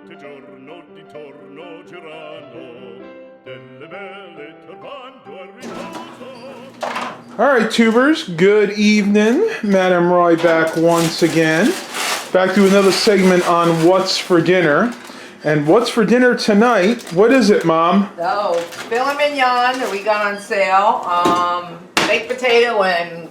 notte giorno di torno girano delle belle turbando al riposo. All right, tubers, good evening. Madam Roy back once again. Back to another segment on What's for Dinner. And what's for dinner tonight? What is it, Mom? So, filet mignon that we got on sale, baked potato and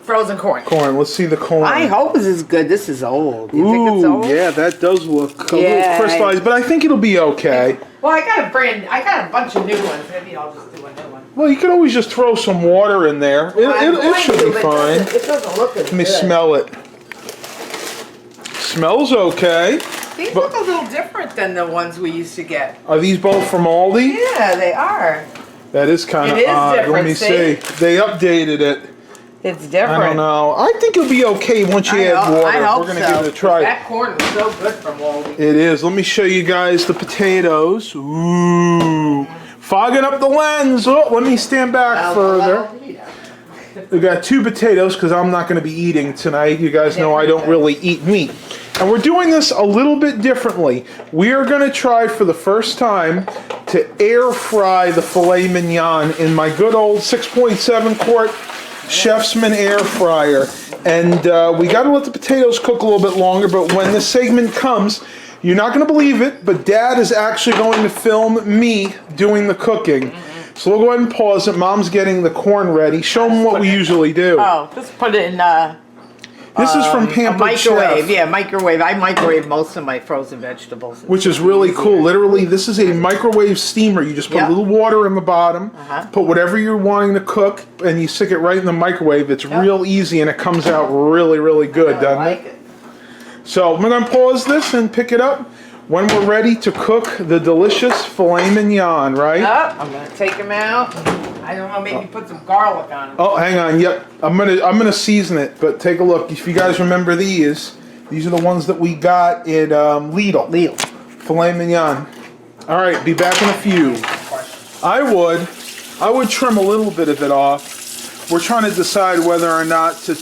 frozen corn. Corn. Let's see the corn. I hope this is good. This is old. You think it's old? Yeah, that does look a little crystallized, but I think it'll be okay. Well, I got a bunch of new ones. Maybe I'll just do a new one. Well, you can always just throw some water in there. It should be fine. It doesn't look as good. Let me smell it. Smells okay. These look a little different than the ones we used to get. Are these both from Aldi? Yeah, they are. That is kind of It is odd. different, Let me see. They updated it. It's different. I don't know. I think it'll be okay once you add water. I hope We're going to give it a try. That corn is so good from Aldi. It is. Let me show you guys the potatoes. Ooh. Fogging up the lens. Oh, let me stand back further. We got two potatoes because I'm not going to be eating tonight. You guys know I don't really eat meat. And we're doing this a little bit differently. We are going to try for the first time to air fry the filet mignon in my good old 6.7 quart Chefsman air fryer. And we got to let the potatoes cook a little bit longer, but when this segment comes, you're not going to believe it, but Dad is actually going to film me doing the cooking. So we'll go ahead and pause it. Mom's getting the corn ready. Show them what we usually do. Oh, just put it in This is from Pampered microwave. Chef. Yeah, microwave. I microwave most of my frozen vegetables. Which is really cool. Literally, this is a microwave steamer. You just put a little water in the bottom, put whatever you're wanting to cook, and you stick it right in the microwave. It's real easy, and it comes out really, really good, doesn't it? So I'm going to pause this and pick it up when we're ready to cook the delicious filet mignon, right? I'm going to take them out. I don't know, maybe put some garlic on them. Oh, hang on. Yep, I'm gonna season it. But take a look. If you guys remember these are the ones that we got at Lidl. Filet mignon. All right, be back in a few. I would trim a little bit of it off. We're trying to decide whether or not to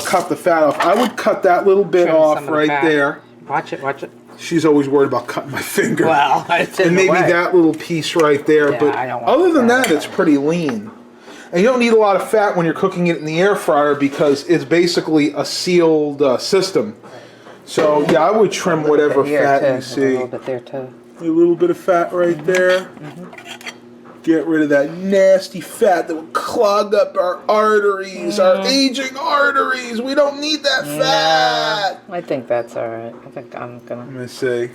cut the fat off. I would cut that little bit off right there. Watch it. She's always worried about cutting my finger. Well, it's in and the maybe way. that little piece right there. Yeah, but I don't want other than that. that, it's pretty lean. And you don't need a lot of fat when you're cooking it in the air fryer because it's basically a sealed system. So yeah, I would trim whatever fat you see. A little bit there too. A little bit of fat right there. Get rid of that nasty fat that would clog up our arteries, our aging arteries. We don't need that fat. I think that's all right. I think I'm gonna. Let me see.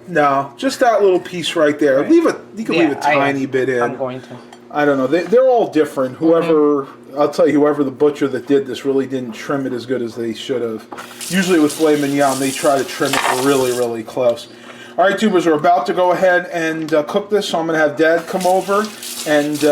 No, just that little piece right there. Right. You can leave a tiny bit in. I'm going to. I don't know. They're all different. I'll tell you, whoever the butcher that did this really didn't trim it as good as they should have. Usually with filet mignon, they try to trim it really, really close. All right, tubers, we're about to go ahead and cook this, so I'm going to have Dad come over, and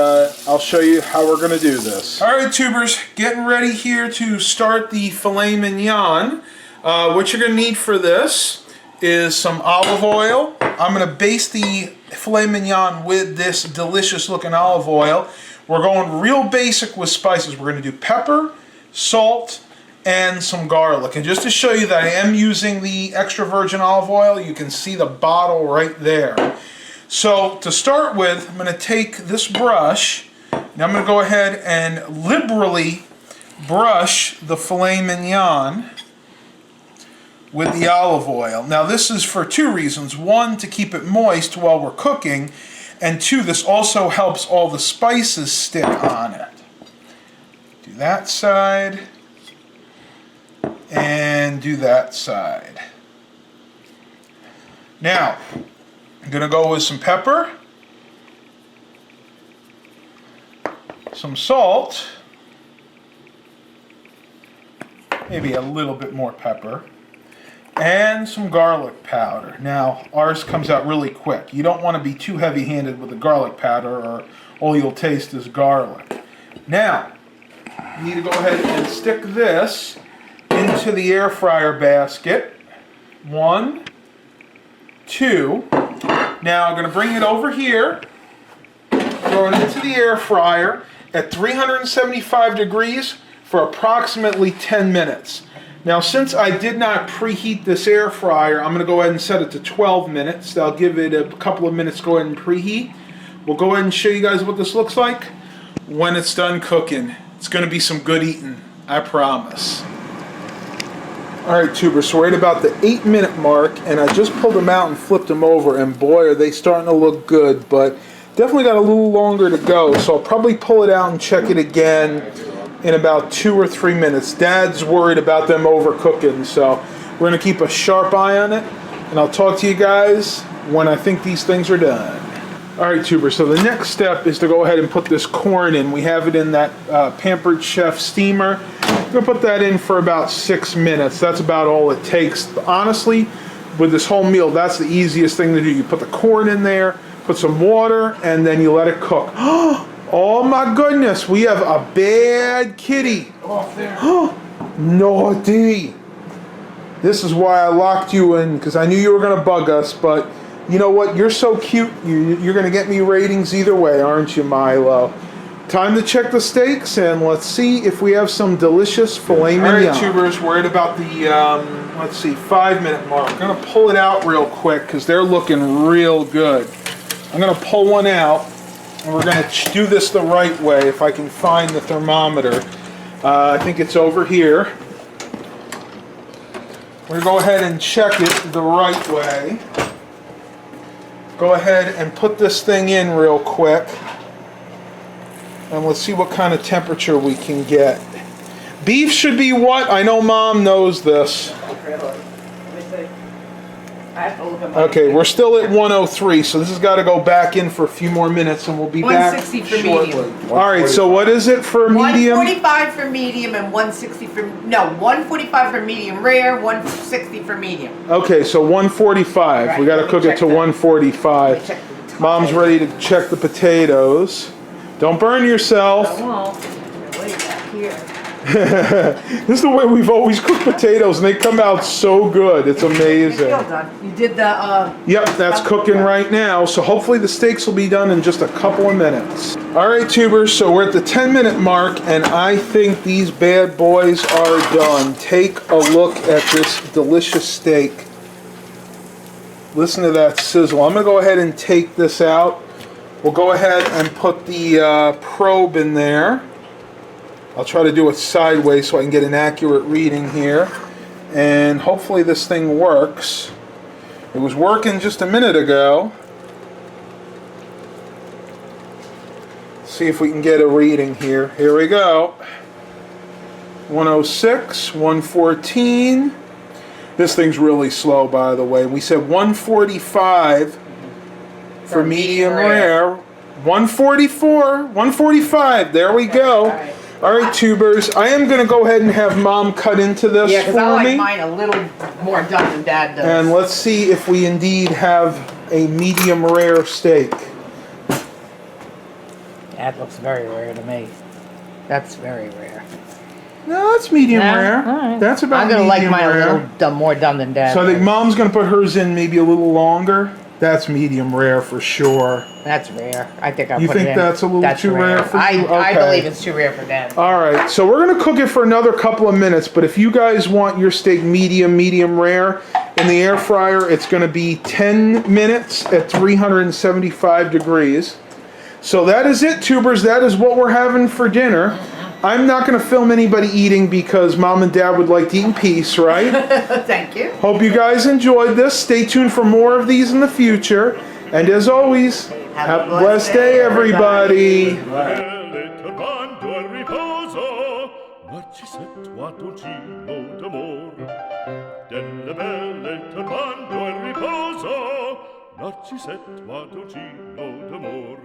I'll show you how we're going to do this. All right, tubers, getting ready here to start the filet mignon. What you're going to need for this is some olive oil. I'm going to baste the filet mignon with this delicious looking olive oil. We're going real basic with spices. We're going to do pepper, salt, and some garlic. And just to show you that I am using the extra virgin olive oil, you can see the bottle right there. So to start with, I'm going to take this brush, and I'm going to go ahead and liberally brush the filet mignon with the olive oil. Now this is for two reasons. One, to keep it moist while we're cooking, and two, this also helps all the spices stick on it. Do that side, and do that side. Now, I'm going to go with some pepper, some salt, maybe a little bit more pepper, and some garlic powder. Now, ours comes out really quick. You don't want to be too heavy-handed with the garlic powder or all you'll taste is garlic. Now, you need to go ahead and stick this into the air fryer basket. 1, 2. Now I'm going to bring it over here, throw it into the air fryer at 375 degrees for approximately 10 minutes. Now, since I did not preheat this air fryer, I'm going to go ahead and set it to 12 minutes. That'll give it a couple of minutes to go ahead and preheat. We'll go ahead and show you guys what this looks like when it's done cooking. It's going to be some good eating, I promise. Alright, tubers, so we're at about the 8-minute mark, and I just pulled them out and flipped them over, and boy, are they starting to look good, but definitely got a little longer to go, so I'll probably pull it out and check it again in about 2 or 3 minutes. Dad's worried about them overcooking, so we're going to keep a sharp eye on it, and I'll talk to you guys when I think these things are done. Alright, tubers, so the next step is to go ahead and put this corn in. We have it in that Pampered Chef steamer. I'm going to put that in for about 6 minutes. That's about all it takes. Honestly, with this whole meal, that's the easiest thing to do. You put the corn in there, put some water, and then you let it cook. Oh my goodness, we have a bad kitty. Naughty. This is why I locked you in, because I knew you were going to bug us, but you know what? You're so cute. You're going to get me ratings either way, aren't you, Milo? Time to check the steaks, and let's see if we have some delicious filet mignon. All right, tubers, we're at about the, let's see, 5-minute mark. I'm going to pull it out real quick because they're looking real good. I'm going to pull one out, and we're going to do this the right way if I can find the thermometer. I think it's over here. We're going to go ahead and check it the right way. Go ahead and put this thing in real quick. And let's see what kind of temperature we can get. Beef should be what? I know Mom knows this. Okay, we're still at 103, so this has got to go back in for a few more minutes, and we'll be back 160 for shortly. medium. All right, so what is it for medium? 145 for medium and 160 for, no, 145 for medium rare, 160 for medium. Okay, so 145. Right, we got to let me cook it check to that. 145. Mom's ready to check the potatoes. Don't burn yourself. I won't. Way back here. This is the way we've always cooked potatoes, and they come out so good. It's amazing. Well done. You did the, Yep, that's cooking right now, so hopefully the steaks will be done in just a couple of minutes. Alright, tubers, so we're at the 10-minute mark, and I think these bad boys are done. Take a look at this delicious steak. Listen to that sizzle. I'm going to go ahead and take this out. We'll go ahead and put the probe in there. I'll try to do it sideways so I can get an accurate reading here. And hopefully this thing works. It was working just a minute ago. See if we can get a reading here. Here we go. 106, 114. This thing's really slow, by the way. We said 145 for medium rare. 144, 145. There we go. All right, tubers. I am going to go ahead and have Mom cut into this yeah, because I for like me. mine a little more done than Dad does. And let's see if we indeed have a medium rare steak. That looks very rare to me. That's very rare. No, that's medium rare. All right. That's about I'm gonna medium like mine rare. a little more done than Dad. So I think does. Mom's going to put hers in maybe a little longer. That's medium rare for sure. That's rare. I think I'll You put it in. think that's a little too rare for you? I Okay. believe it's too rare for Dad. All right, so we're going to cook it for another couple of minutes, but if you guys want your steak medium rare, in the air fryer, it's going to be 10 minutes at 375 degrees. So that is it, tubers. That is what we're having for dinner. I'm not going to film anybody eating because Mom and Dad would like to eat in peace, right? Thank you. Hope you guys enjoyed this. Stay tuned for more of these in the future. And as always, have a blessed day, everybody. Belle turbando al riposo, Narcisetto Tucino d'amor. Delle belle turbando al riposo, Narcisetto Tucino d'amor.